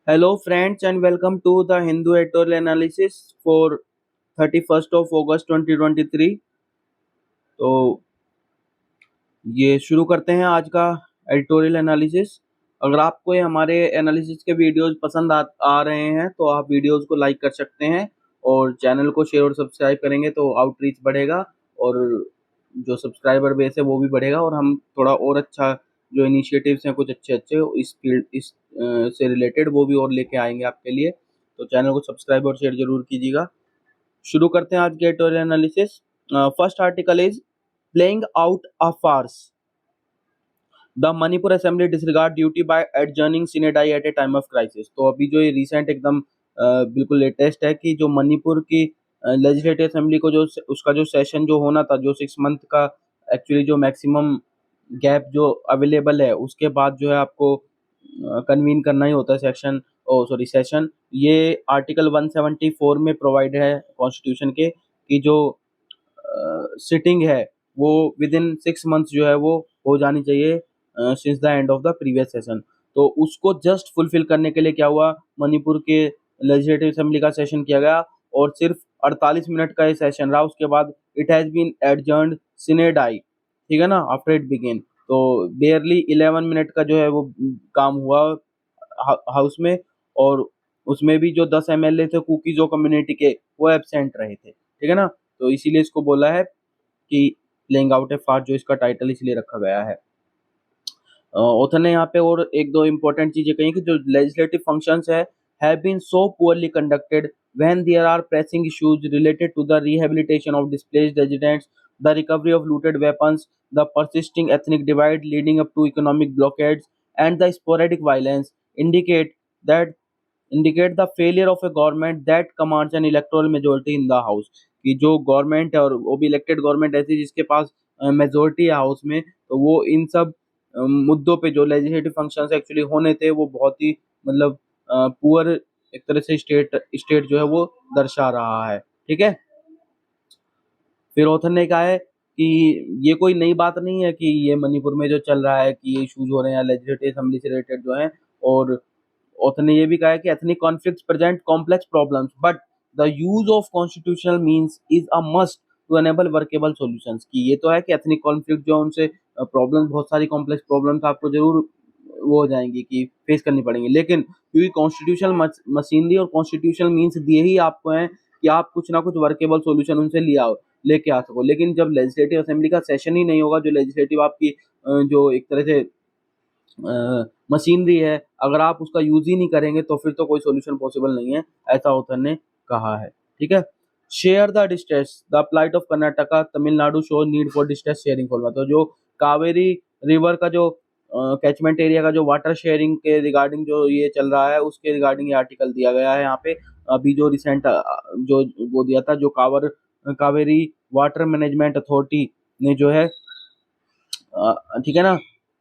Hello, friends, and welcome to the Hindu editorial analysis for 31st of August 2023। तो ये शुरू करते हैं आज का एडिटोरियल एनालिसिस। अगर आपको ये हमारे एनालिसिस के वीडियोस पसंद आ रहे हैं तो आप वीडियोस को लाइक कर सकते हैं और चैनल को शेयर और सब्सक्राइब करेंगे तो आउटरीच बढ़ेगा और जो सब्सक्राइबर बेस है वो भी बढ़ेगा और हम थोड़ा और अच्छा जो इनिशिएटिव्स हैं कुछ अच्छे अच्छे इस फील्ड से रिलेटेड वो भी और लेके आएंगे आपके लिए। तो चैनल को सब्सक्राइब और शेयर जरूर कीजिएगा। शुरू करते हैं आज के editorial analysis. First article is playing out a farce, the Manipur assembly disregard duty by adjourning sine die at a time of crisis. तो अभी जो ये रिसेंट एकदम बिल्कुल लेटेस्ट है कि जो मणिपुर की लेजिस्लेटिव असेंबली को जो उसका जो सेशन जो होना था जो 6 मंथ का एक्चुअली जो मैक्सिमम गैप जो अवेलेबल है उसके बाद जो है आपको कन्वीन करना ही होता है सेशन। ये आर्टिकल 174 में प्रोवाइड है कॉन्स्टिट्यूशन के कि जो सिटिंग है वो विद इन 6 मंथ्स जो है वो हो जानी चाहिए since the end of the previous session. तो उसको जस्ट फुलफिल करने के लिए क्या हुआ, मणिपुर के लेजिस्लेटिव असेंबली का सेशन किया गया और सिर्फ 48 मिनट का ये सेशन रहा। उसके बाद it has been adjourned sine die, ठीक है ना, आफ्टर इट बिगेन। तो बेयरली 11 मिनट का जो है वो काम हुआ हाउस में और उसमें भी जो 10 MLA थे कुकीजो कम्युनिटी के वो एबसेंट रहे थे, ठीक है ना। तो इसीलिए इसको बोला है कि प्लेइंग आउट ए फार, जो इसका टाइटल इसलिए रखा गया है। ऑथर ने यहाँ पे और एक दो इम्पोर्टेंट चीजें कही कि जो लेजिस्लेटिव फंक्शंस है have been so poorly conducted when there are pressing issues related to the rehabilitation of displaced residents, the recovery of looted weapons, the persisting ethnic divide leading up to economic blockades, and the sporadic violence indicate that indicate the failure of a government that commands an electoral majority in the house। कि जो government है और वो भी elected government ऐसी जिसके पास majority है house में, तो वो इन सब मुद्दों पे जो लेजिस्लेटिव फंक्शंस एक्चुअली होने थे वो बहुत ही मतलब पुअर एक तरह से स्टेट स्टेट जो है वो दर्शा रहा है, ठीक है। फिर ऑथर ने कहा है कि ये कोई नई बात नहीं है कि ये मणिपुर में जो चल रहा है कि ये इश्यूज हो रहे हैं लेजिस्लेटिव असेंबली से रिलेटेड जो है। और ऑथर ने ये भी कहा है कि ethnic conflicts present complex problems but the use of constitutional means is a must to enable workable solutions. की ये तो है कि एथनिक कॉन्फ्लिक्ट जो है उनसे प्रॉब्लम बहुत सारी कॉम्प्लेक्स प्रॉब्लम्स आपको जरूर वो हो जाएंगी कि फेस करनी पड़ेंगी, लेकिन क्योंकि कॉन्स्टिट्यूशनल मशीनरी और कॉन्स्टिट्यूशनल मीन्स दिए ही आपको हैं कि आप कुछ ना कुछ वर्केबल सॉल्यूशन उनसे लेके आ सको। लेकिन जब लेजिस्लेटिव असेंबली का सेशन ही नहीं होगा, जो लेजिस्लेटिव आपकी जो एक तरह से मशीनरी है, अगर आप उसका यूज ही नहीं करेंगे तो फिर तो कोई सॉल्यूशन पॉसिबल नहीं है, ऐसा ऑथर ने कहा है, ठीक है। Share the distress, the plight of Karnataka Tamil Nadu show need for distress sharing for. तो जो कावेरी रिवर का जो कैचमेंट एरिया का जो वाटर शेयरिंग के रिगार्डिंग जो ये चल रहा है उसके रिगार्डिंग ये आर्टिकल दिया गया है यहाँ पे। अभी जो रिसेंट जो वो दिया था जो कावेरी वाटर मैनेजमेंट अथॉरिटी ने जो है ठीक है ना,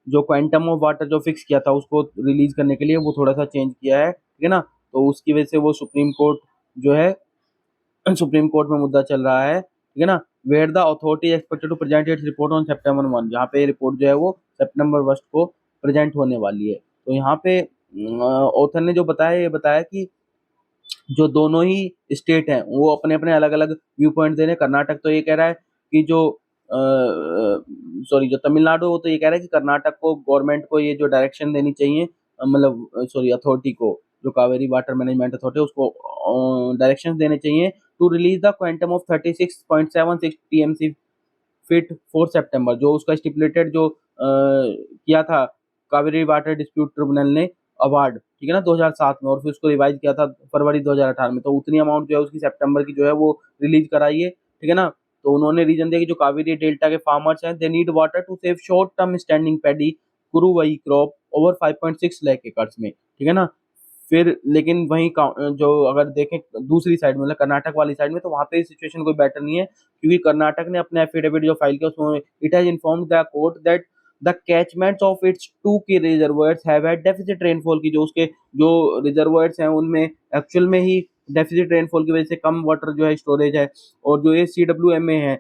जो क्वांटम ऑफ वाटर जो फिक्स किया था उसको रिलीज करने के लिए वो थोड़ा सा चेंज किया है, ठीक है ना। तो उसकी वजह से वो सुप्रीम कोर्ट जो है सुप्रीम कोर्ट में मुद्दा चल रहा है, ठीक है ना। Where the authority expected to present its report on September 1, जहाँ पे रिपोर्ट जो है वो September 1 को प्रेजेंट होने वाली है। तो यहाँ पे ऑथर ने जो बताया ये बताया कि जो दोनों ही स्टेट हैं वो अपने अपने अलग अलग व्यू पॉइंट दे रहे हैं। कर्नाटक तो ये कह रहा है कि जो जो तमिलनाडु वो तो ये कह रहा है कि कर्नाटक को गवर्नमेंट को ये जो डायरेक्शन देनी चाहिए, मतलब अथॉरिटी को, जो कावेरी वाटर मैनेजमेंट अथॉरिटी उसको डायरेक्शन देने चाहिए to release the quantum of 36.76 TMC feet for September, जो उसका स्टिपुलेटेड जो किया था कावेरी वाटर डिस्प्यूट ट्रिब्यूनल ने अवार्ड, ठीक है ना, 2007 में, और फिर उसको रिवाइज किया था फरवरी 2018 में। तो उतनी अमाउंट जो है उसकी सितंबर की जो है वो रिलीज कराई है, ठीक है ना। तो उन्होंने रीजन दिया कि जो कावेरी डेल्टा के फार्मर्स हैं they need water to save short term standing paddy kuruvai crop over 5.6 lakh acres में, ठीक है ना। फिर लेकिन वहीं जो अगर देखें दूसरी साइड में मतलब कर्नाटक वाली साइड में, तो वहाँ पे सिचुएशन कोई बेटर नहीं है क्योंकि कर्नाटक ने अपने एफिडेविट जो फाइल किया उसमें it has informed the court that the catchments of its 2 की reservoirs have had deficit rainfall, की जो उसके जो रिजर्वायर्स हैं उनमें एक्चुअल में ही डेफिसिट रेनफॉल की वजह से कम वाटर जो है स्टोरेज है। और जो ये CWMA है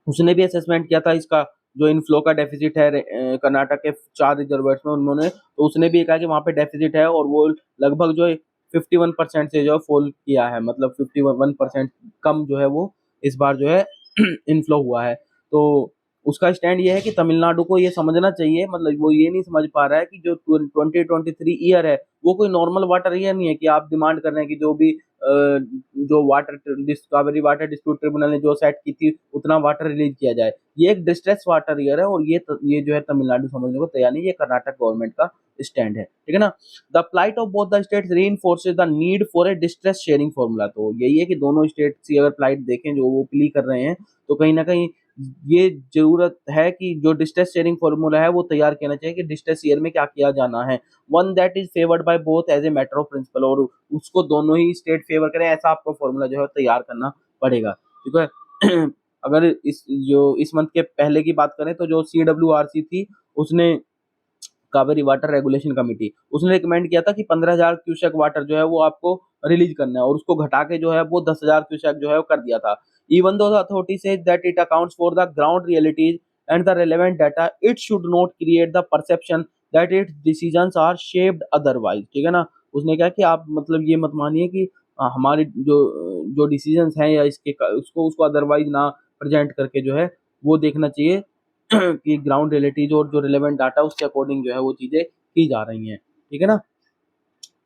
उसने भी असेसमेंट किया था इसका जो इनफ्लो का डेफिसिट है कर्नाटक के 4 रिजर्वायर्स में उन्होंने, तो उसने भी कहा कि वहाँ पे डेफिसिट है और वो लगभग जो है 51% से जो है फॉल किया है, मतलब 51% कम जो है वो इस बार जो है इनफ्लो हुआ है। तो उसका स्टैंड ये है कि तमिलनाडु को ये समझना चाहिए, मतलब वो ये नहीं समझ पा रहा है कि जो 2023 ईयर है वो कोई नॉर्मल वाटर ईयर नहीं है कि आप डिमांड कर रहे हैं कि जो भी जो कावेरी वाटर डिस्प्यूट ट्रिब्यूनल ने जो सेट की थी उतना वाटर रिलीज किया जाए। ये एक डिस्ट्रेस वाटर ईयर है और ये जो है तमिलनाडु समझने को तैयार नहीं, ये कर्नाटक गवर्नमेंट का स्टैंड है, ठीक है ना। The plight of both the states reinforces the need for a distress sharing formula. तो यही है कि दोनों स्टेट्स की अगर प्लाइट देखें जो वो प्ली कर रहे हैं, तो कहीं ना कहीं ये जरूरत है कि जो डिस्ट्रेस शेयरिंग फॉर्मूला है वो तैयार करना चाहिए कि डिस्ट्रेस ईयर में क्या किया जाना है, one that is favoured by both as a matter of principle, और उसको दोनों ही स्टेट फेवर करें ऐसा आपको फॉर्मूला जो है तैयार करना पड़ेगा, ठीक है। अगर इस मंथ के पहले की बात करें तो जो CWRC थी उसने, कावेरी वाटर रेगुलेशन कमेटी, उसने रिकमेंड किया था कि 15,000 क्यूसेक वाटर जो है वो आपको रिलीज करना है, और उसको घटा के जो है वो 10,000 क्यूसेक जो है वो कर दिया था। Even though the authority says that it accounts for the ground realities and the relevant data, it should not create the perception that its decisions are shaped otherwise, ठीक है ना। उसने कहा कि आप मतलब ये मत मानिए कि हमारे जो जो डिसीजंस हैं या इसके उसको उसको अदरवाइज ना प्रेजेंट करके जो है वो देखना चाहिए कि ग्राउंड रियलिटीज और जो रिलेवेंट डाटा उसके अकॉर्डिंग जो है वो चीजें की जा रही हैं, ठीक है ना।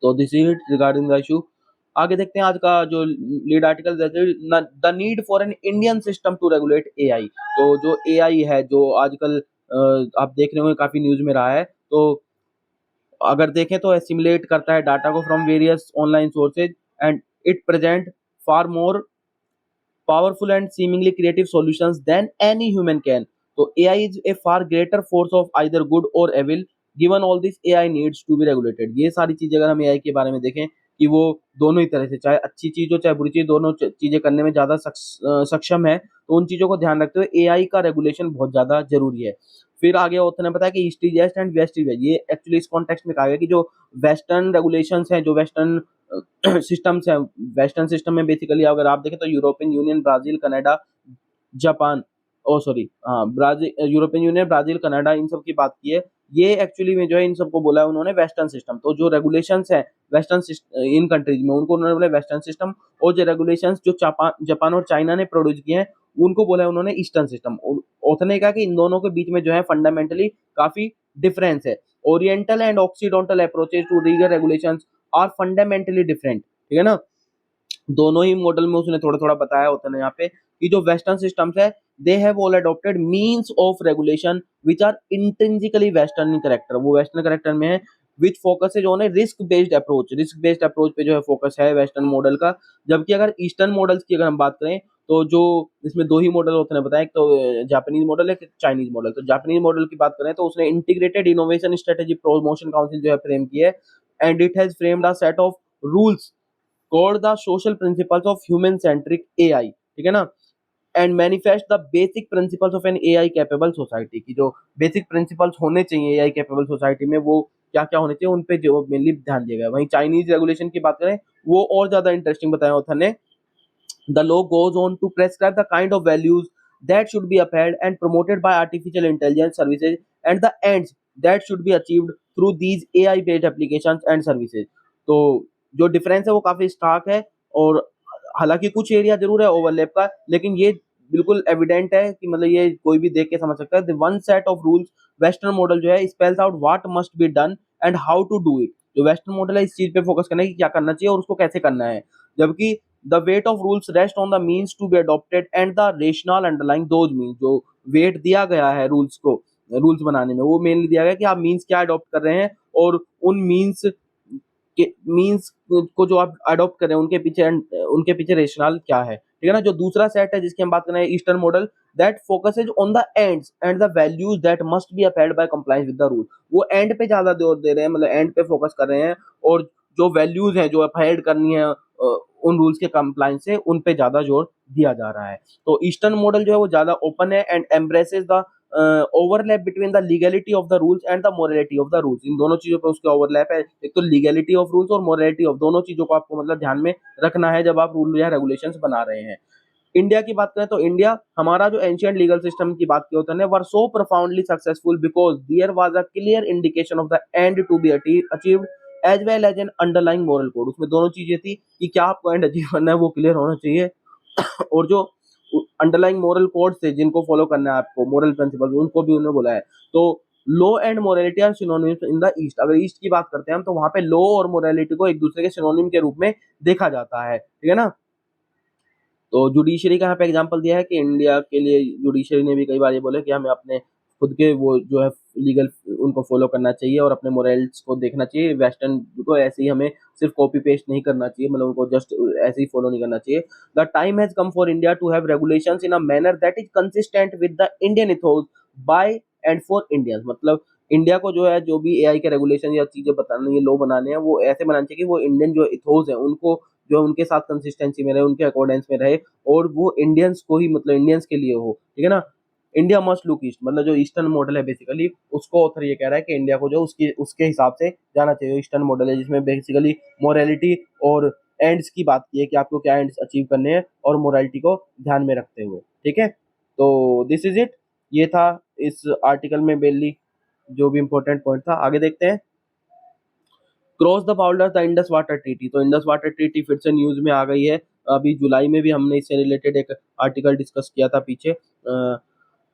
तो this is it regarding the issue. आगे देखते हैं आज का जो lead article, the need for an Indian system to regulate AI. तो जो एआई है जो आजकल आप देख रहे होंगे काफी न्यूज में रहा है, तो अगर देखें तो एसिमुलेट करता है डाटा को from various online sources and it present far more powerful and seemingly creative solutions than any human can. So AI is a far greater force of either good or evil. Given all this, AI needs to be regulated. ये सारी चीजें अगर हम AI के बारे में देखें कि वो दोनों ही तरह से, चाहे अच्छी चीज हो चाहे बुरी चीज, दोनों चीजें करने में ज्यादा सक्षम है, तो उन चीजों को ध्यान रखते हुए AI का रेगुलेशन बहुत ज्यादा जरूरी है। फिर आगे ऑथर ने बताया कि east is west and west is west. ये एक्चुअली इस कॉन्टेक्स्ट में कहा गया कि जो वेस्टर्न रेगुलेशंस हैं, जो वेस्टर्न सिस्टम्स हैं, वेस्टर्न सिस्टम में बेसिकली अगर आप देखें तो European Union, Brazil, Canada, Japan, oh sorry हाँ Brazil, European Union, Brazil, Canada, इन सब की बात की है। ये एक्चुअली में जो है इन सबको बोला है उन्होंने वेस्टर्न सिस्टम। तो जो रेगुलेशंस है वेस्टर्न इन कंट्रीज में उनको उन्होंने बोला वेस्टर्न सिस्टम, और जो रेगुलेशंस जो जापान और चाइना ने प्रोड्यूस किए हैं उनको बोला है उन्होंने ईस्टर्न सिस्टम। ऑथर ने कहा कि इन दोनों के बीच में जो है फंडामेंटली काफी डिफरेंस है। Oriental and occidental approaches to regal regulations are fundamentally different, ठीक है ना। दोनों ही मॉडल में उसने थोड़ा थोड़ा बताया होता है यहाँ पे कि जो वेस्टर्न सिस्टम्स है they have all adopted means of regulation which are intrinsically western in character, वो वेस्टर्न करेक्टर में है, which focus on a risk based approach पे जो है फोकस है वेस्टर्न मॉडल का। जबकि अगर ईस्टर्न मॉडल्स की अगर हम बात करें तो जो इसमें दो ही मॉडल होते हैं बताया, एक तो जापानीज मॉडल है, एक चाइनीज मॉडल। तो जापानीज मॉडल की बात करें तो उसने integrated innovation strategy promotion council जो है फ्रेम की है, and it has framed a set of rules called the social principles of human centric AI, ठीक है ना, and manifest the basic principles of an AI capable society, की जो basic principles होने चाहिए एआई कैपेबल सोसाइटी में वो क्या क्या होने चाहिए उन पे जो मेनली ध्यान दिया गया। वहीं चाइनीज रेगुलेशन की बात करें वो और ज्यादा इंटरेस्टिंग बताया ऑथर ने। The law goes on to prescribe the kind of values that should be upheld and promoted by artificial intelligence services and the ends that should be achieved through these AI based applications and services। तो जो difference है वो काफी Stark है, और हालांकि कुछ area जरूर है ओवरलैप का, लेकिन ये बिल्कुल एविडेंट है कि मतलब ये कोई भी देख के समझ सकता है। The one set of rules western model जो है spells out what must be done and how to do it. जो वेस्टर्न मॉडल है इस चीज पे फोकस करना है कि क्या करना चाहिए और उसको कैसे करना है, जबकि the weight of rules rest on the means to be adopted and the rationale underlying those means। जो वेट दिया गया है रूल्स को, रूल्स बनाने में वो मेनली दिया गया है कि आप मीन्स क्या अडॉप्ट कर रहे हैं और उन मीन्स को जो आप अडॉप्ट कर रहे हैं उनके पीछे रेशनल क्या है, ठीक है ना। जो दूसरा सेट है जिसकी हम बात कर रहे हैं eastern model, that focuses on the ends and the values that must be upheld by compliance with the rule. वो एंड पे ज्यादा जोर दे रहे हैं, मतलब एंड पे फोकस कर रहे हैं, और जो वैल्यूज हैं जो अपहेल्ड करनी है उन रूल्स के कंप्लायंस से उन पे ज्यादा जोर दिया जा रहा है। तो ईस्टर्न मॉडल जो है वो ज्यादा ओपन है and embraces the overlap between the legality of the rules and the morality of the rules. इन दोनों चीजों पे उसके ओवरलैप है, एक तो लीगलिटी ऑफ रूल्स और मोरलिटी ऑफ, दोनों चीजों को आपको मतलब ध्यान में रखना है जब आप रूल या रेगुलेशंस बना रहे हैं। इंडिया की बात करें तो इंडिया, हमारा जो एंशियंट लीगल सिस्टम की बात की होता है, were so profoundly successful because there was a clear indication of the end to be achieved as well as an underlying moral code. उसमें दोनों चीजें थी कि क्या आपको एंड अचीव करना है वो क्लियर होना चाहिए और जो अंडरलाइंग मोरल कोड थे जिनको फॉलो करना है आपको, मोरल प्रिंसिपल, उनको भी उन्होंने बोला है। तो law and morality are synonyms in the east. अगर ईस्ट की बात करते हैं हम तो वहां पे लॉ और मोरालिटी को एक दूसरे के सिनोनिम के रूप में देखा जाता है, ठीक है ना। तो जुडिशरी का यहाँ पे एग्जांपल दिया है कि इंडिया के लिए जुडिशरी ने भी कई बार ये बोला कि हमें अपने खुद के वो जो है लीगल उनको फॉलो करना चाहिए और अपने मोरल्स को देखना चाहिए। वेस्टर्न को ऐसे ही हमें सिर्फ कॉपी पेस्ट नहीं करना चाहिए, मतलब उनको जस्ट ऐसे ही फॉलो नहीं करना चाहिए। The time has come for India to have regulations in a manner that is consistent with the Indian ethos by and for Indians. मतलब इंडिया को जो है जो भी एआई के रेगुलेशन या चीजें बताने हैं, लॉ बनाने हैं, वो ऐसे बनाने चाहिए कि वो इंडियन जो इथोस है उनको जो उनके साथ कंसिस्टेंसी में रहे, उनके अकॉर्डेंस में रहे और वो इंडियंस को ही, मतलब इंडियंस के लिए हो, ठीक है ना। इंडिया मस्ट लुक ईस्ट, मतलब जो ईस्टर्न मॉडल है बेसिकली, उसको ऑथर ये कह रहा है कि इंडिया को जो उसकी उसके हिसाब से जाना चाहिए। ईस्टर्न मॉडल है जिसमें बेसिकली मोरालिटी और एंड्स की बात की है कि आपको क्या एंड्स अचीव करने हैं और मोरालिटी को ध्यान में रखते हुए, ठीक है। तो दिस इज इट, ये था इस आर्टिकल में बेली जो भी इंपॉर्टेंट पॉइंट था। आगे देखते हैं। Cross the border the Indus water treaty. तो इंडस वाटर ट्रीटी फिर से न्यूज में आ गई है। अभी जुलाई में भी हमने इससे रिलेटेड एक आर्टिकल डिस्कस किया था पीछे।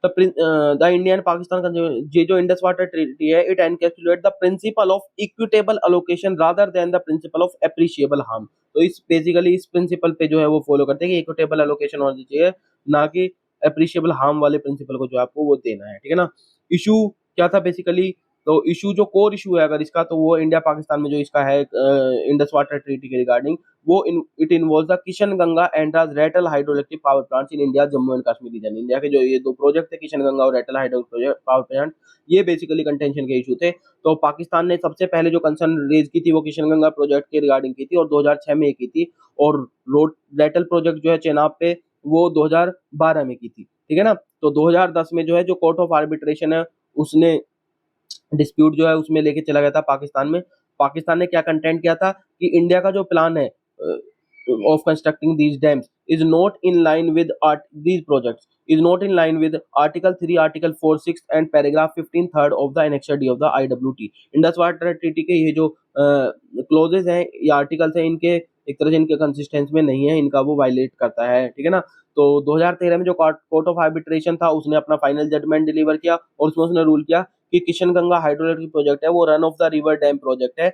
द इंडिया एंड पाकिस्तान का ये जो इंडस वाटर ट्रीटी है, it encapsulate the principle of equitable allocation rather than the principle of appreciable harm. तो इस बेसिकली इस प्रिंसिपल पे जो है वो फॉलो करते हैं कि इक्विटेबल अलोकेशन होनी चाहिए, ना कि एप्रिशिएबल हार्म वाले प्रिंसिपल को जो आपको वो देना है, ठीक है ना। इशू क्या था बेसिकली, तो इशू जो कोर इशू है अगर इसका, तो वो इंडिया पाकिस्तान में जो इसका है इंडस वाटर ट्रीटी के रिगार्डिंग, वो it involve the Kishanganga and the Ratle hydro electric power plants in India Jammu and Kashmir region. India के जो ये दो प्रोजेक्ट थे, किशन गंगा और रेटल हाइड्रो पावर प्लांट, ये बेसिकली कंटेंशन के इशू थे। तो पाकिस्तान ने सबसे पहले जो कंसर्न रेज की थी वो किशन गंगा प्रोजेक्ट के रिगार्डिंग की थी और 2006 में की थी, और रोड रेटल प्रोजेक्ट जो है चेनाब पे, वो 2012 में की थी, ठीक है ना। तो 2010 में जो है जो कोर्ट ऑफ आर्बिट्रेशन है उसने डिस्प्यूट जो है उसमें लेके चला गया था पाकिस्तान में। पाकिस्तान ने क्या कंटेंट किया था कि इंडिया का जो प्लान है of constructing these dams is not in line with these projects is not in line with article 3, article 4, 6 and paragraph 15 third of the annexure D of the IWT. Indus water treaty के ये जो closes हैं या articles हैं, इनके एक तरह से इनके कंसिस्टेंस में नहीं है, इनका वो वायलेट करता है, ठीक है ना। तो 2013 में जो कोर्ट ऑफ आर्बिट्रेशन था उसने अपना फाइनल जजमेंट डिलीवर किया और उसमें उसने रूल किया कि किशन गंगा हाइड्रोइलेक्ट्रिक प्रोजेक्ट है वो run of the river dam project है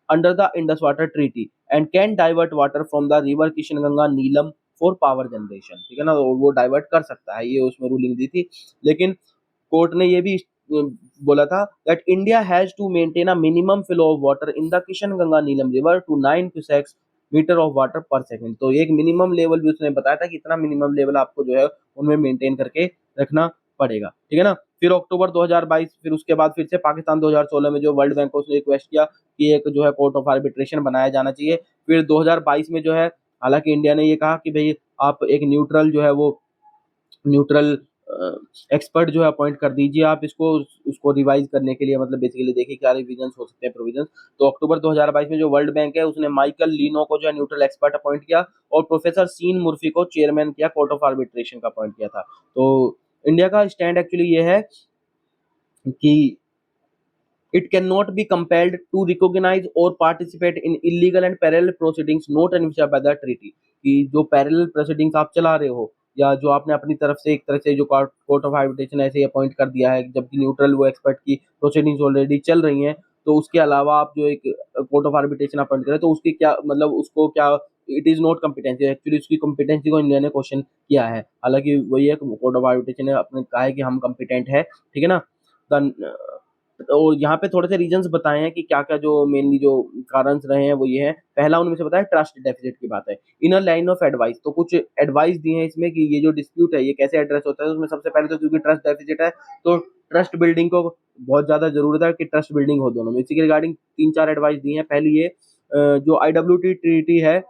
under the Indus water treaty and can divert water from the river Kishanganga Neelum for power generation, ठीक है ना। वो डाइवर्ट कर सकता है, ये उसमें रूलिंग दी थी। लेकिन कोर्ट ने ये भी बोला था that India has to maintain a minimum flow of water in the Kishanganga Neelum river to 9 cusecs metre of water per second. तो एक मिनिमम लेवल भी उसने बताया था कि इतना मिनिमम लेवल आपको जो है उनमें मेंटेन करके रखना पड़ेगा, ठीक है ना। फिर अक्टूबर 2022, फिर उसके बाद फिर से पाकिस्तान 2016 में जो वर्ल्ड बैंक को उसने रिक्वेस्ट किया कि एक जो है कोर्ट ऑफ आर्बिट्रेशन बनाया जाना चाहिए। फिर 2022 में जो है, हालांकि इंडिया ने ये कहा कि भाई आप एक न्यूट्रल जो है वो न्यूट्रल एक्सपर्ट जो है अपॉइंट कर दीजिए आप इसको, उसको रिवाइज करने के लिए, मतलब बेसिकली देखिए क्या रिविजन्स हो सकते हैं, प्रोविजंस। तो अक्टूबर 2022 में जो वर्ल्ड बैंक है उसने माइकल लीनो को जो है न्यूट्रल एक्सपर्ट अपॉइंट किया और प्रोफेसर सीन मुर्फी को चेयरमैन किया, कोर्ट ऑफ आर्बिट्रेशन का अपॉइंट किया था। तो इंडिया का स्टैंड एक्चुअली ये है कि it cannot be compelled to recognize or participate in illegal and parallel proceedings not envisaged by the treaty। कि जो पैरेलल प्रोसीडिंग्स आप चला रहे हो या जो आपने अपनी तरफ से एक तरह से जो कोर्ट ऑफ आर्बिट्रेशन ऐसे ही अपॉइंट कर दिया है, जबकि न्यूट्रल वो एक्सपर्ट की प्रोसीडिंग्स ऑलरेडी चल रही हैं, तो उसके अलावा आप जो एक कोर्ट ऑफ आर्बिट्रेशन अपॉइंट करें तो उसकी क्या मतलब, उसको क्या, it is not competency. Actually उसकी कॉम्पिटेंसी को इंडिया ने क्वेश्चन किया है, हालांकि वही है कोर्ट ऑफ आर्बिट्रेशन ने अपने कहा है कि हम कॉम्पिटेंट है, ठीक है ना। और यहाँ पे थोड़े से रीजंस बताए हैं कि क्या-क्या जो मेनली जो कारण रहे हैं वो ये है। पहला उनमें से बताया ट्रस्ट डेफिसिट की बात है। इनर लाइन ऑफ एडवाइस, तो कुछ एडवाइस दिए हैं इसमें कि ये जो डिस्प्यूट है ये कैसे एड्रेस होता है। उसमें सबसे पहले तो क्योंकि ट्रस्ट डेफिसिट है तो ट्रस्ट बिल्डिंग को बहुत ज़्यादा ज़रूरत है कि ट्रस्ट बिल्डिंग हो दोनों में। इसी के रिगार्डिंग 3-4 एडवाइस दी हैं। पहली ये जो आईडब्ल्यूटी ट्रीटी है,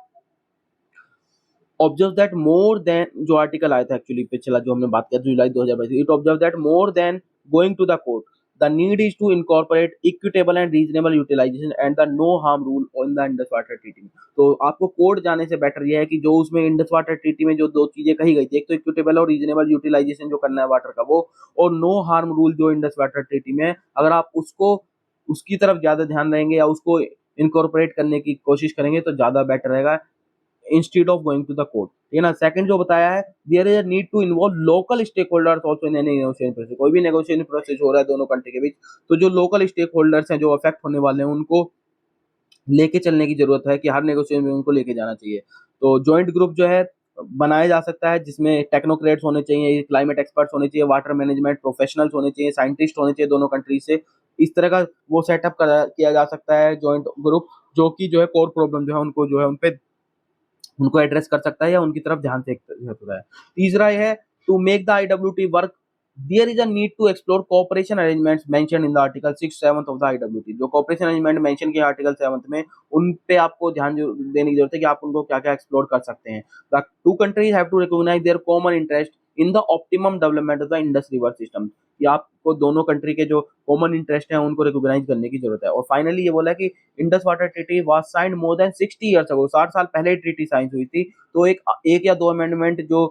ऑब्जर्व दैट मोर देन, जो आर्टिकल आया था एक्चुअली पिछला जो हमने बात किया जुलाई 2022, it observe that more than going to the court, the need is to incorporate equitable and reasonable utilisation and the no harm rule in the Indus water treaty. तो आपको कोड जाने से बेटर यह है कि जो उसमें इंडस वाटर ट्रीटी में जो दो चीजें कही गई थी, एक तो इक्विटेबल और रीजनेबल यूटिलाइजेशन जो करना है वाटर का वो, और नो हार्म रूल जो इंडस वाटर ट्रीटी में है, अगर आप उसको उसकी तरफ ज्यादा ध्यान रहेंगे या उसको इनकॉर्पोरेट करने की कोशिश करेंगे तो ज्यादा बेटर रहेगा instead of going to the court. ठीक है ना। सेकंड जो बताया है, there is a need to involve local stakeholders also in any negotiation process. कोई भी नेगोशिएशन प्रोसेस हो रहा है दोनों कंट्री के बीच, तो जो लोकल स्टेक होल्डर्स हैं जो अफेक्ट होने वाले हैं उनको लेके चलने की जरूरत है कि हर नेगोशिएशन में उनको लेके जाना चाहिए। तो जॉइंट ग्रुप जो है बनाया जा सकता है जिसमें टेक्नोक्रेट्स होने चाहिए, क्लाइमेट एक्सपर्ट्स होने चाहिए, वाटर मैनेजमेंट प्रोफेशनल्स होने चाहिए, साइंटिस्ट होने चाहिए दोनों कंट्री से। इस तरह का वो सेटअप किया जा सकता है जॉइंट ग्रुप, जो कि जो है कोर प्रॉब्लम जो है उनको जो है उनको एड्रेस कर सकता है या उनकी तरफ ध्यान से होता है। तीसरा ये है to make the IWT work, there is a need to explore cooperation arrangements mention in the article 6 7 of the IWT. जो कोऑपरेशन अरेंजमेंट मेंशन किया आर्टिकल 7 में, उन पे आपको ध्यान देने की जरूरत है कि आप उनको क्या क्या एक्सप्लोर कर सकते हैं। The two countries have to recognise their common interest in the optimum development of the Indus river system. कि आपको दोनों कंट्री के जो कॉमन इंटरेस्ट हैं उनको रिकॉग्नाइज करने की जरूरत है। और फाइनली ये बोला कि Indus water treaty was signed more than 60 years ago. 60 साल पहले ट्रीटी साइन हुई थी। तो एक या दो अमेंडमेंट जो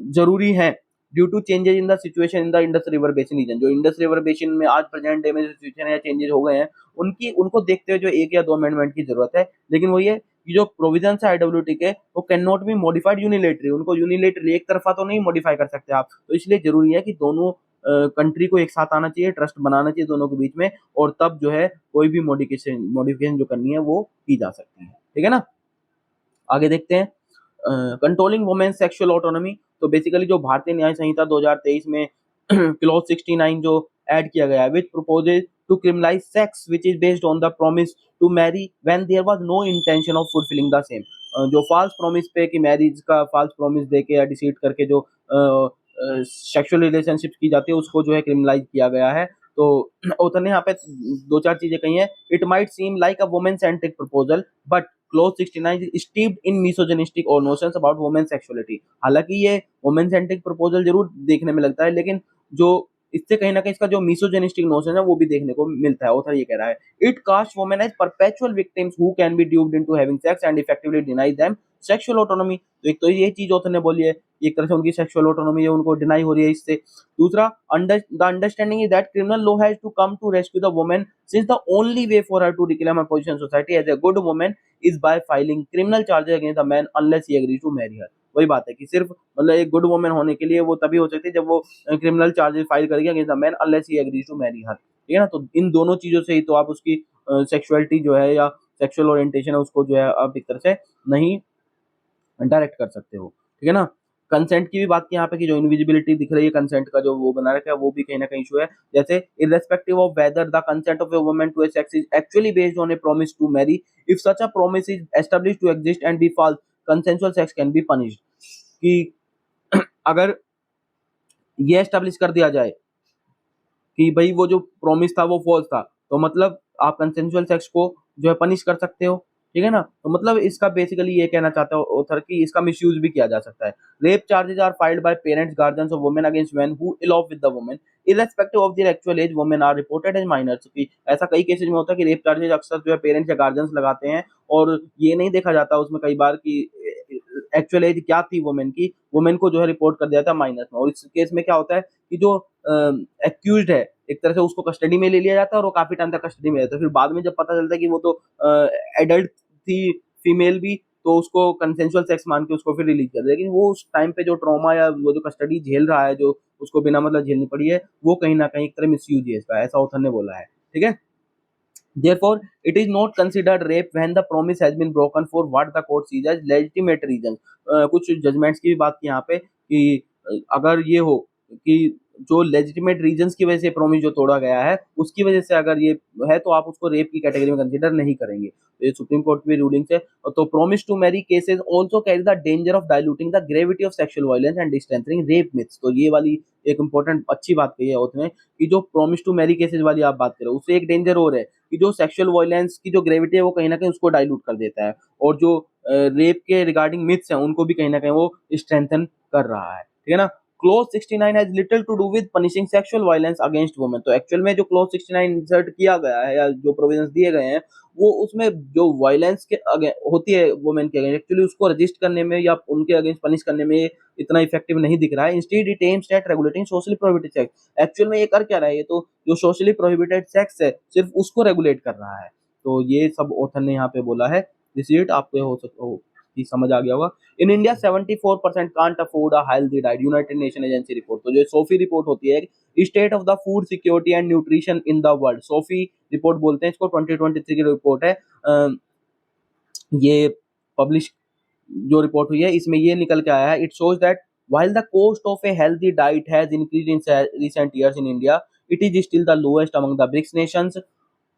जरूरी है due to changes in the situation in the Indus river basin region. जो इंडस रिवर बेसिन में आज प्रेजेंट डे में जो सिचुएशन है या चेंजेस हो गए हैं उनको देखते हुए जो एक या दो अमेंडमेंट की जरूरत है। लेकिन वही है कि जो प्रोविजन है आईडब्ल्यूटी के वो कैन नॉट बी मॉडिफाइड यूनिलेटरी। उनको यूनिलेटरी एक तरफा तो नहीं मॉडिफाई कर सकते आप। तो इसलिए जरूरी है कि दोनों कंट्री को एक साथ आना चाहिए, ट्रस्ट बनाना चाहिए दोनों के बीच में, और तब जो है कोई भी मॉडिफिकेशन जो करनी है वो की जा सकती है। ठीक है ना। आगे देखते हैं कंट्रोलिंग वुमेन सेक्सुअल ऑटोनॉमी। तो बेसिकली जो भारतीय न्याय संहिता 2023 में क्लॉज 69 जो ऐड किया गया है, which proposes to criminalise sex which is based on the promise to marry when there was no intention of fulfilling the same. जो फॉल्स प्रॉमिस पे कि मैरिज का फॉल्स प्रॉमिस देके या डिसीट करके जो सेक्सुअल रिलेशनशिप की जाती है उसको जो है क्रिमिनलाइज किया गया है। तो उतने यहाँ पे दो चार चीजें कही हैं। It might seem like a women centric proposal but clause 69 is steeped in misogynistic or notions about women sexuality। हालांकि ये वुमेन सेंट्रिक प्रपोजल जरूर देखने में लगता है, लेकिन जो इससे कहीं ना कहीं इसका जो मिसोजेनिस्टिक नोशन है वो भी देखने को मिलता है। ऑथर ये कह रहा है it cast women as perpetual victims who can be duped into having sex and effectively deny them sexual autonomy. तो एक तो ये चीज ऑथर ने बोली है, एक तरह से उनकी सेक्सुअल ऑटोनॉमी है उनको डिनाई हो रही है इससे। दूसरा, the understanding is that criminal law has to come to rescue the women since the only way for her to reclaim her position in society as a good women is by filing criminal charges against a man unless he agrees to marry her। वही बात है कि सिर्फ मतलब एक good women होने के लिए वो तभी हो सकती है जब वो क्रिमिनल चार्जेस फाइल करेगी against a man unless he agrees to marry her. ठीक है ना। तो इन दोनों चीजों से ही तो आप उसकी सेक्सुअलिटी जो है या सेक्सुअल ओरिएंटेशन है उसको जो है आप एक तरह से नहीं डायरेक्ट कर सकते हो। ठीक है ना। कंसेंट की भी बात की यहाँ पे कि जो इनविजिबिलिटी दिख रही है कंसेंट का जो वो बना रखा है वो भी कहीं ना कहीं इशू है। जैसे irrespective of whether the consent of a woman to a sex is actually based on a promise to marry, if such a promise is established to exist and be false consensual sex can be punished. कि अगर ये establish कर दिया जाए कि भाई वो जो प्रॉमिस था वो फॉल्स था, तो मतलब आप कंसेंसुअल सेक्स को जो है पनिश कर सकते हो। ठीक है ना। तो मतलब इसका बेसिकली ये कहना चाहता है ऑथर कि इसका मिसयूज भी किया जा सकता है। Rape charges are filed by parents guardians of women against men who elope with the women irrespective of their actual age women are reported as minors. कि ऐसा कई केसेस में होता है कि रेप चार्जेस अक्सर जो है पेरेंट्स या गार्जियंस लगाते हैं और ये नहीं देखा जाता उसमें कई बार कि एक्चुअल एज क्या थी वुमेन की, वुमेन को जो है रिपोर्ट कर दिया जाता है माइनर्स में। और इस केस में क्या होता है कि जो एक्यूज्ड है एक तरह से उसको कस्टडी में ले लिया जाता है और वो काफी टाइम तक कस्टडी में रहता है। फिर बाद में जब पता चलता है कि वो तो एडल्ट थी फीमेल भी, तो उसको कंसेंसुअल सेक्स मान के उसको फिर रिलीज कर दिया। लेकिन वो उस टाइम पे जो ट्रॉमा या वो जो कस्टडी झेल रहा है जो उसको बिना मतलब झेलनी पड़ी है वो कहीं ना कहीं एक तरह मिसयूज है इसका, ऐसा ऑथर ने बोला है। ठीक है। Therefore, it is not considered rape when the promise has been broken for what the court sees as legitimate reasons। कुछ जजमेंट्स की भी बात की यहाँ पे कि अगर ये हो कि जो लेजिटिमेट रीजंस की वजह से प्रॉमिस जो तोड़ा गया है उसकी वजह से अगर ये है तो आप उसको रेप की कैटेगरी में कंसीडर नहीं करेंगे। तो ये सुप्रीम कोर्ट की रूलिंग है। तो promise to marry cases also carry the danger of diluting the gravity of sexual violence and strengthening rape myths. तो ये वाली एक इंपॉर्टेंट अच्छी बात कही है उसने कि जो प्रॉमिस टू मैरी केसेस वाली आप बात कर रहे हो उससे एक डेंजर और है कि जो सेक्सुअल वायलेंस की जो ग्रेविटी है वो कहीं ना कहीं उसको डाइल्यूट कर देता है, और जो रेप के रिगार्डिंग मिथ्स हैं उनको भी कहीं ना कहीं वो स्ट्रेंथन कर रहा है। ठीक है ना। Clause 69 has little to do with punishing sexual violence against women. तो एक्चुअल में जो क्लॉज 69 इंसर्ट किया गया है या जो प्रोविजंस दिए गए हैं वो उसमें जो वायलेंस के होती है वुमेन के अगेंस्ट, एक्चुअली उसको रजिस्ट करने में या उनके अगेंस्ट पनिश करने में इतना इफेक्टिव नहीं दिख रहा है। Instead it aims at regulating socially prohibited sex. Actual में ये कर क्या रहा है, ये तो जो सोशली प्रोहिबिटेड सेक्स है सिर्फ उसको रेगुलेट कर रहा है। तो ये सब ऑथर ने यहाँ पे बोला है। दिस इट आपको हो सकता हो कि समझ आ गया होगा। In India 74% can't afford a healthy diet, United nation agency report. तो जो सोफी रिपोर्ट होती है state of the food security and nutrition in the world, Sophie report बोलते हैं इसको, 2023 की रिपोर्ट है। ये पब्लिश जो रिपोर्ट हुई है इसमें ये निकल के आया है, it shows that while the cost of a healthy diet has increased in recent years in India, it is still the lowest among the BRICS nations,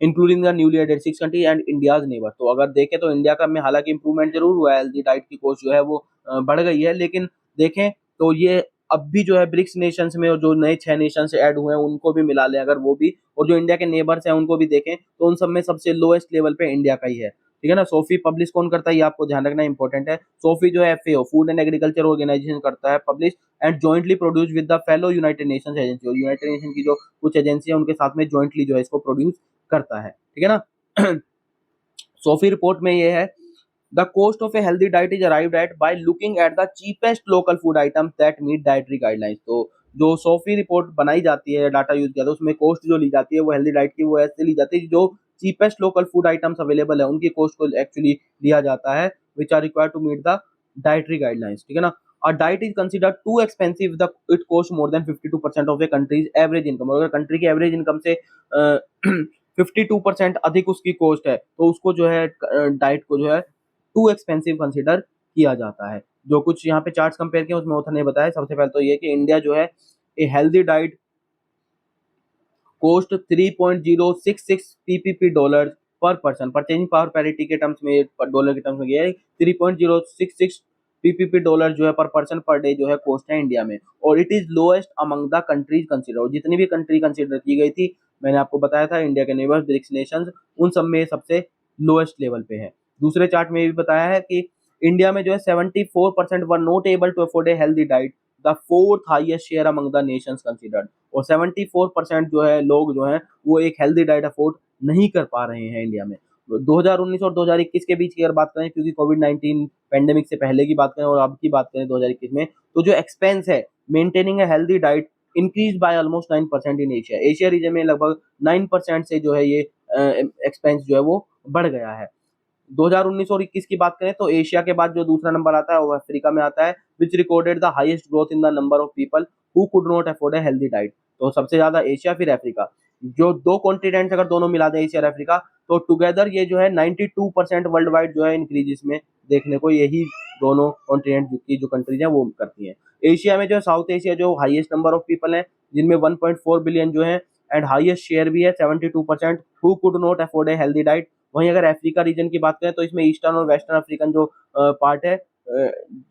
including the newly added 6 country and India's neighbour. तो अगर देखें तो India का में हालांकि improvement जरूर हुआ है, हेल्दी डाइट की कोस्ट जो है वो बढ़ गई है, लेकिन देखें तो ये अब भी जो है ब्रिक्स नेशंस में जो नए 6 नेशंस ऐड हुए हैं उनको भी मिला लें अगर वो भी, और जो इंडिया के नेबर्स हैं उनको भी देखें तो उन सब में सबसे लोएस्ट लेवल पे इंडिया का ही है। ठीक है ना। सोफी पब्लिश कौन करता है ये आपको ध्यान रखना इंपॉर्टेंट है। सोफी जो है FAO, food and agriculture organisation करता है publish and jointly produce with the fellow United Nations agency, और यूनाइटेड नेशन की जो कुछ एजेंसी है उनके साथ में जॉइंटली जो है इसको प्रोड्यूस करता है। ठीक है ना। सोफी रिपोर्ट में ये है, the cost of a healthy diet is arrived at by looking at the cheapest local food items that meet dietary guidelines. तो जो सोफी रिपोर्ट बनाई जाती है, डाटा यूज किया था, उसमें कोस्ट जो ली जाती है वो हेल्दी डाइट की वो ऐसे ली जाती है जो cheapest local food items available है उनकी कोस्ट को एक्चुअली लिया जाता है, which are required to meet the dietary guidelines. ठीक है ना। A diet is considered too expensive, the it costs more than 52% of a country's average income। और अगर कंट्री की एवरेज इनकम से 52% अधिक उसकी कोस्ट है तो उसको जो है डाइट को जो है टू एक्सपेंसिव कंसिडर किया जाता है। जो कुछ यहाँ पे चार्ट्स कंपेयर किए उसमें ऑथर ने बताया, सबसे पहले तो ये कि इंडिया जो है a healthy diet cost 3.066 PPP dollar पर पर्सन, परचेजिंग पावर पैरिटी के टर्म्स में डॉलर के टर्म्स में गया है 3.066 पीपीपी डॉलर जो है पर पर्सन पर डे जो है कोस्ट है इंडिया में, और it is lowest among the countries consider. जितनी भी कंट्री कंसिडर की गई थी मैंने आपको बताया था इंडिया के नेबर्स ब्रिक्स नेशंस उन सब में सबसे लोएस्ट लेवल पे है। दूसरे चार्ट में भी बताया है कि इंडिया में जो है 74% were not able to afford a healthy diet, the fourth highest share among the nations considered. और 74% जो है लोग जो हैं वो एक हेल्दी डाइट अफोर्ड नहीं कर पा रहे हैं इंडिया में। 2019 और 2021 के बीच की अगर बात करें, क्योंकि कोविड-19 पेंडेमिक से पहले की बात करें और अब की बात करें 2021 में, तो जो एक्सपेंस है maintaining A healthy diet increase by almost 9% in Asia. Asia region में लगभग 9% से जो है ये एक्सपेंस जो है वो बढ़ गया है। 2019 और 21 की बात करें तो एशिया के बाद जो दूसरा नंबर आता है वो अफ्रीका में आता है, which recorded the highest growth in the number of people who could not afford a healthy diet. तो सबसे ज्यादा एशिया फिर अफ्रीका, जो दो कॉन्टिनेंट्स अगर दोनों मिला दें एशिया और अफ्रीका तो टुगेदर ये जो है 92% वर्ल्ड वाइड जो है इंक्रीज इसमें देखने को यही दोनों कॉन्टिनेंट की जो कंट्रीज हैं वो करती हैं। एशिया में जो है साउथ एशिया जो हाईएस्ट नंबर ऑफ पीपल हैं जिनमें 1.4 बिलियन जो है एंड हाईएस्ट शेयर भी है 72% who could not afford a healthy diet. वहीं अगर अफ्रीका रीजन की बात करें तो इसमें ईस्टर्न और वेस्टर्न अफ्रीकन जो पार्ट है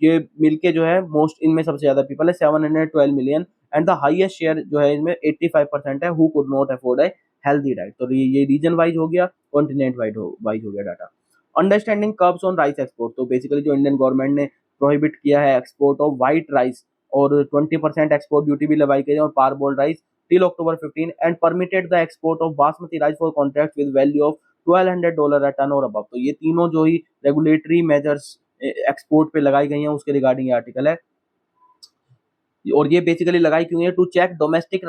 ये मिलके जो है मोस्ट इनमें सबसे ज्यादा पीपल है 712 million and the highest share जो है इसमें 85% है who could not afford a healthy diet. तो ये रीजन वाइज हो गया, कॉन्टिनेंट वाइज हो गया data. Understanding curbs on rice export. तो बेसिकली जो इंडियन गवर्नमेंट ने प्रोहिबिट किया है एक्सपोर्ट ऑफ व्हाइट राइस और 20% एक्सपोर्ट ड्यूटी भी लगाई गई है और parboiled rice till October 15 and permitted the export of basmati rice for contract with value of $1200 tonne और अबव। तो ये तीनों जो ही रेगुलेटरी मेजर्स एक्सपोर्ट पे लगाई गई हैं उसके रिगार्डिंग ये आर्टिकल है। और ये बेसिकली लगाई क्यों है, to check domestic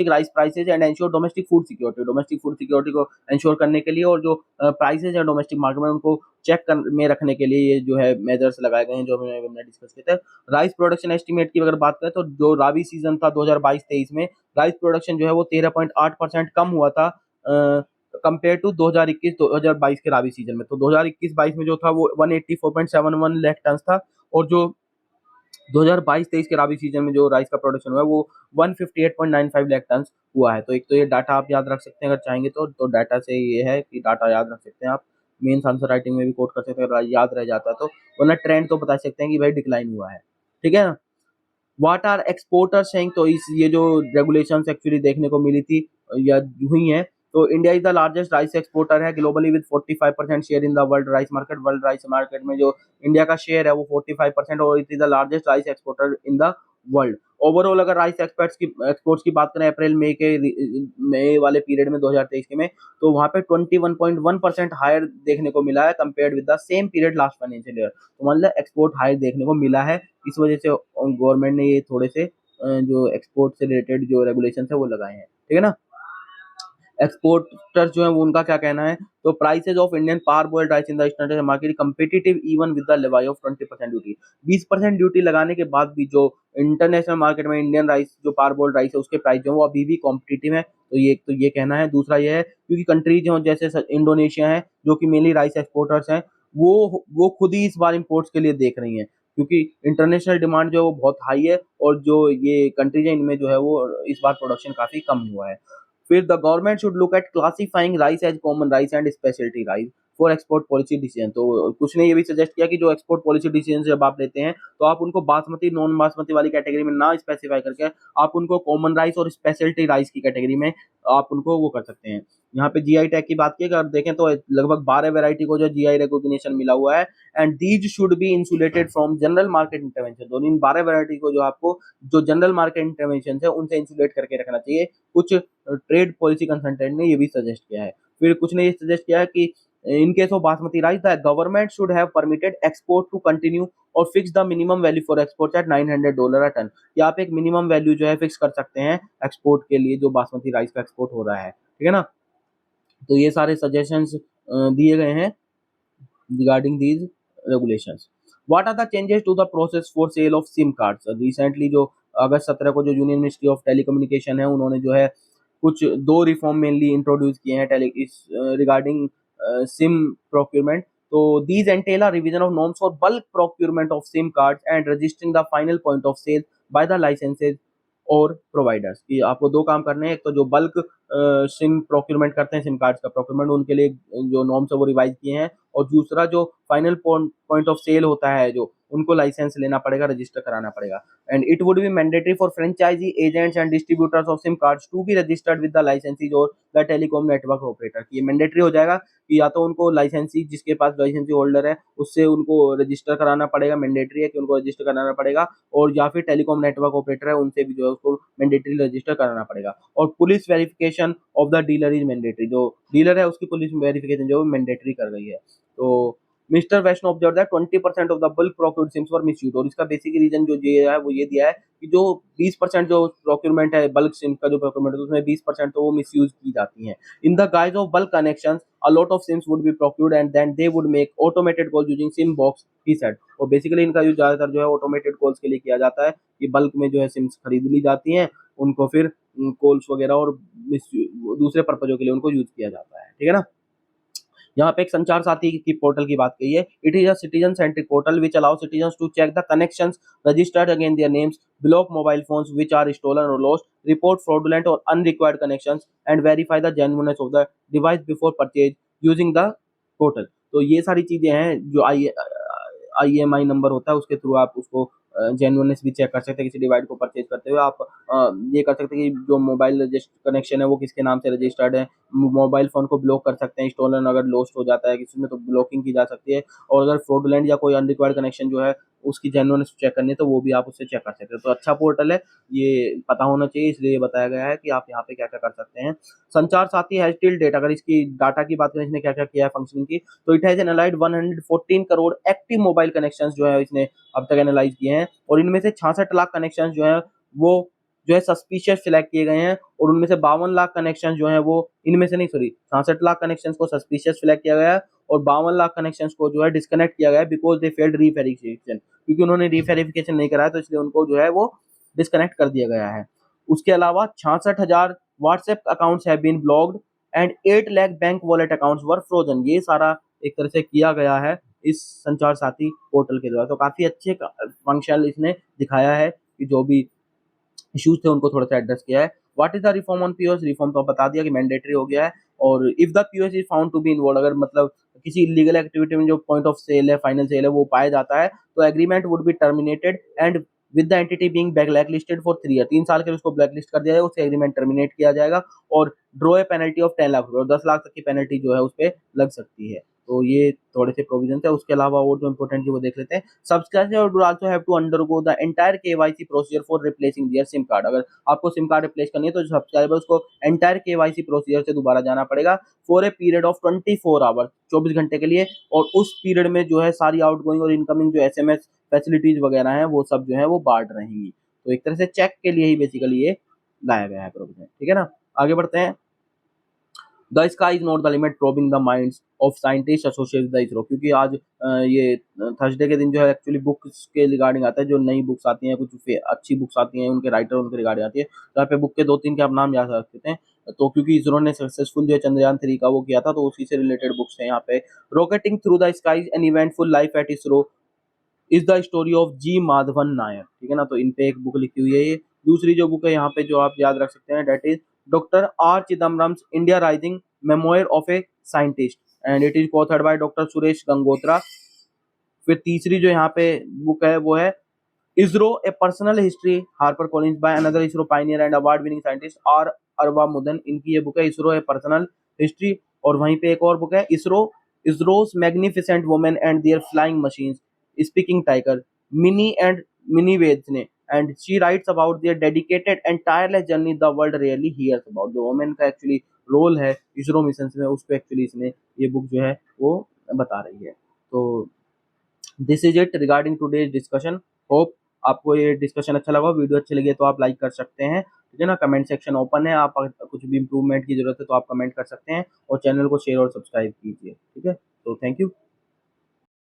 rice prices and ensure domestic food security को एंश्योर करने के लिए, और जो प्राइसेज है डोमेस्टिक मार्केट में उनको चेक में रखने के लिए ये जो है मेजर्स लगाए गए हैं जो हमने डिस्कस किए थे। राइस प्रोडक्शन एस्टिमेट की अगर बात करें तो जो राबी सीजन था 2022-23 में राइस प्रोडक्शन जो है वो 13.8% कम हुआ था कंपेयर टू 2021-2022 के राबी सीजन में। तो 2021-22 में जो था वो 184.71 लाख टन था, और जो 2022-23 के राबी सीजन में जो राइस का प्रोडक्शन हुआ है वो 158.95 लाख टन हुआ है। तो एक तो ये डाटा आप याद रख सकते हैं अगर चाहेंगे तो डाटा से ये है कि डाटा याद रख सकते हैं आप, मेंस आंसर राइटिंग में भी कोट कर सकते हैं अगर याद रह जाता है तो, वरना ट्रेंड तो बता सकते हैं कि भाई डिक्लाइन हुआ है। ठीक है ना। What are exporters saying. तो इस ये जो रेगुलेशंस एक्चुअली देखने को मिली थी या हुई हैं, तो India is the largest rice exporter है globally with 45% share in the world rice market. World rice market में जो इंडिया का शेयर है वो 45% और it is the largest rice exporter in the world. Overall अगर राइस एक्सपोर्ट्स की बात करें अप्रैल मई वाले पीरियड में 2023 के में, तो वहाँ पे 21.1% हायर देखने को मिला है compared with the same period last financial year. तो मतलब एक्सपोर्ट हायर देखने को मिला है। इस वजह से गवर्नमेंट ने ये थोड़े से जो एक्सपोर्ट से रिलेटेड जो रेगुलेशन है वो लगाए हैं, ठीक है ना। एक्सपोर्टर्स जो है वो उनका क्या कहना है, तो prices of Indian parboiled rice in the international market competitive even with the levy of 20% duty. 20% duty लगाने के बाद भी जो इंटरनेशनल मार्केट में इंडियन राइस जो पार बॉइल्ड राइस है उसके प्राइस जो है वो अभी भी कॉम्पिटिटिव है। तो ये कहना है। दूसरा ये है क्योंकि कंट्रीज जो जैसे इंडोनेशिया है जो कि मेनली राइस एक्सपोर्टर्स हैं, वो खुद ही इस बार इम्पोर्ट्स के लिए देख रही हैं, क्योंकि इंटरनेशनल डिमांड जो है वो बहुत हाई है और जो ये कंट्रीज है इनमें जो है वो इस बार प्रोडक्शन काफी कम हुआ है। फिर the government should look at classifying rice as common rice and speciality rice for export policy decision. तो कुछ ने ये भी सजेस्ट किया कि जो एक्सपोर्ट पॉलिसी डिसीजन जब आप लेते हैं तो आप उनको बासमती नॉन बासमती वाली कैटेगरी में ना स्पेसिफाई करके आप उनको कॉमन राइस और स्पेशलिटी राइस की कैटेगरी में आप उनको वो कर सकते हैं। यहाँ पे जीआई टैग की बात की अगर देखें तो लगभग 12 वैरायटी को जो जीआई रिकॉग्निशन मिला हुआ है and these should be insulated from general market intervention. तो इन 12 वैरायटी को जो आपको जो जनरल मार्केट इंटरवेंशन है उनसे इंसुलेट करके रखना चाहिए। कुछ ट्रेड पॉलिसी कंसल्टेंट ने ये भी सजेस्ट किया है। फिर कुछ ने ये सजेस्ट किया है कि in case of basmati rice the government should have permitted export to continue और fix the minimum value for export at $900 a tonne. कि आप एक मिनिमम वैल्यू जो है फिक्स कर सकते हैं एक्सपोर्ट के लिए जो बासमती राइस का एक्सपोर्ट हो रहा है, ठीक है ना। तो ये सारे सजेशंस दिए गए हैं regarding these regulations. What are the changes to the process for sale of SIM cards? Recently जो अगस्त 17 को जो यूनियन मिनिस्ट्री ऑफ टेलीकम्युनिकेशन है उन्होंने जो है कुछ दो रिफॉर्म मेनली इंट्रोड्यूस किए हैं टेली इस रिगार्डिंग सिम प्रोक्यूरमेंट। तो these entail a revision of norms for bulk procurement of SIM cards and registering the final point of sale by the licenses और प्रोवाइडर्स। कि आपको दो काम करने हैं, एक तो जो बल्क सिम प्रोक्यूरमेंट करते हैं सिम कार्ड्स का प्रोक्यूरमेंट उनके लिए जो नॉर्म्स है वो रिवाइज किए हैं, और दूसरा जो फाइनल पॉइंट ऑफ सेल होता है जो उनको लाइसेंस लेना पड़ेगा, रजिस्टर कराना पड़ेगा। And it would be mandatory for franchisee agents and distributors of SIM cards to be registered with the licensees और द टेलीकॉम नेटवर्क ऑपरेटर। ये मैंडेटरी हो जाएगा कि या तो उनको लाइसेंसी जिसके पास लाइसेंसी होल्डर है उससे उनको रजिस्टर कराना पड़ेगा, मैंडेटरी है कि उनको रजिस्टर कराना पड़ेगा, और या फिर टेलीकॉम नेटवर्क ऑपरेटर है उनसे भी जो है उसको मैंडेटरी रजिस्टर कराना पड़ेगा। और police verification of the dealer is mandatory. जो डीलर है उसकी पुलिस वेरिफिकेशन जो मैंडेटरी कर रही है। तो mister Vaishnaw observe that 20% of the bulk procured SIMs were misuse. और इसका बेसिक रीजन जो ये है वो ये दिया है कि जो 20% जो प्रोक्योरमेंट है बल्क सिम का जो प्रोक्योरमेंट है उसमें 20% तो वो मिसयूज की जाती हैं। In the guys of bulk connections a lot of sims would be procured and then they would make automated call using sim box, he said। और बेसिकली इनका यूज ज्यादातर जो है ऑटोमेटेड कॉल्स के लिए किया जाता है कि बल्क में जो है सिम्स खरीद ली जाती हैं, उनको फिर कॉल्स वगैरह और दूसरे पर्पजों के लिए उनको यूज किया जाता है, ठीक है ना। यहाँ पे एक संचार साथी की पोर्टल की बात कही है। It is a citizen centric portal which allow citizens to check the connections registered again their names, block mobile phones which are stolen और लॉस्ट, रिपोर्ट फ्रॉडुलेंट और unrequired connections and verify the genuineness of the device before purchase using the portal. तो ये सारी चीजें हैं जो IMI number होता है उसके थ्रू आप उसको जेन्युइननेस भी चेक कर सकते हैं किसी डिवाइस को परचेज करते हुए। आप ये कर सकते हैं कि जो मोबाइल कनेक्शन है वो किसके नाम से रजिस्टर्ड है, मोबाइल फोन को ब्लॉक कर सकते हैं, स्टोलन अगर लॉस्ट हो जाता है किसी में तो ब्लॉकिंग की जा सकती है, और अगर फ्रॉडुलेंट या कोई अनरिक्वायर्ड कनेक्शन जो है उसकी जेन्युइननेस चेक करनी है तो वो भी आप उससे चेक कर सकते हैं। तो अच्छा पोर्टल है, ये पता होना चाहिए, इसलिए ये बताया गया है कि आप यहाँ पे क्या क्या कर सकते हैं। संचार साथी हैज टिल डेट, अगर इसकी डाटा की बात करें इसने क्या क्या किया है फंक्शनिंग की, तो it has analysed 114 crore active mobile connections जो है इसने अब तक एनालाइज किए हैं, और इनमें से 66 लाख कनेक्शंस जो है वो जो है सस्पिशियस सिलेक्ट किए गए हैं, और उनमें से 52 लाख कनेक्शन जो है वो इनमें से नहीं सॉरी 66 लाख कनेक्शन को सस्पिशियस सिलेक्ट किया गया है और 52 लाख कनेक्शन को जो है डिस्कनेक्ट किया गया है बिकॉज दे फेल्ड रीवेरिफिकेशन, क्योंकि उन्होंने रीवेरिफिकेशन नहीं कराया तो इसलिए उनको जो है वो डिस्कनेक्ट कर दिया गया है। उसके अलावा 66,000 WhatsApp accounts have been blocked and 8 lakh bank wallet accounts were frozen. ये सारा एक तरह से किया गया है इस संचार साथी पोर्टल के द्वारा। तो काफी अच्छे फंक्शन इसने दिखाया है कि जो भी इश्यूज थे उनको थोड़ा सा एड्रेस किया है। What is the reform on POS, reform तो बता दिया कि मैंडेटरी हो गया है, और if the POS is found to be involve, अगर मतलब किसी इलीगल एक्टिविटी में जो पॉइंट ऑफ सेल है फाइनल सेल है वो पाया जाता है तो agreement would be terminated and with the entity being blacklisted for 3 year, 3 साल के लिए उसको ब्लैकलिस्ट कर दिया जाएगा, उससे एग्रीमेंट टर्मिनेट किया जाएगा और draw a penalty of 10 lakh रुपए और 10 लाख तक की पेनल्टी जो है उस पर लग सकती है। तो ये थोड़े से प्रोविजन है। उसके अलावा और जो इंपॉर्टेंट है वो देख लेते हैं। Subscriber will also have to undergo the entire KYC procedure for replacing their SIM card. अगर आपको सिम कार्ड रिप्लेस करनी है तो सब्सक्राइबर्स को एंटायर केवाईसी प्रोसीजर से दोबारा जाना पड़ेगा for a period of 24 hours, 24 घंटे के लिए। और उस पीरियड में जो है सारी आउटगोइंग और इनकमिंग जो एसएमएस फैसिलिटीज वगैरह हैं वो सब जो है वो बार्ड रहेंगी। तो एक तरह से चेक के लिए ही बेसिकली ये लाया गया है प्रोविजन, ठीक है ना। आगे बढ़ते हैं। The sky is not the limit probing the minds of scientist associate the ISRO. क्योंकि आज ये थर्सडे के दिन जो है एक्चुअली बुक्स के रिगार्डिंग आता है, जो नई बुक्स आती हैं, कुछ अच्छी बुक्स आती हैं, उनके राइटर उनके रिगार्डिंग आती है। यहाँ पे बुक के 2-3 के आप नाम याद रख सकते हैं। तो क्योंकि इसरो ने सक्सेसफुल जो है चंद्रयान 3 का वो किया था, तो उसी से रिलेटेड बुक्स हैं यहाँ पे। Rocketing through the skies an eventful life at ISRO is the story of G Madhavan Nair, ठीक है ना। तो इन पे एक बुक लिखी हुई है ये। दूसरी जो बुक है यहाँ पे जो आप याद रख सकते हैं, that is doctor R Chidambaram's India rising memoir of a scientist and it is authored by doctor Suresh Gangotra. फिर तीसरी जो यहाँ पे बुक है वो है ISRO a personal history Harper Collins by another ISRO pioneer and award winning scientist R Aravamudan. इनकी ये बुक है इसरो ए पर्सनल हिस्ट्री। और वहीं पे एक और बुक है ISRO's magnificent women and their flying machines speaking tiger Minnie and Minnie Vaid's ने and she writes about their dedicated and tireless journey the world really hears about. जो वुमेन का एक्चुअली रोल है इसरो मिशन में, उसको एक्चुअली इसने ये बुक जो है वो बता रही है। तो this is it regarding today's discussion. Hope आपको ये डिस्कशन अच्छा लगा। वीडियो अच्छी लगी तो आप लाइक कर सकते हैं, ठीक है ना। कमेंट सेक्शन ओपन है, आप अगर कुछ भी इंप्रूवमेंट की जरूरत है तो आप कमेंट कर सकते हैं और चैनल को शेयर और सब्सक्राइब कीजिए, ठीक है। तो थैंक यू।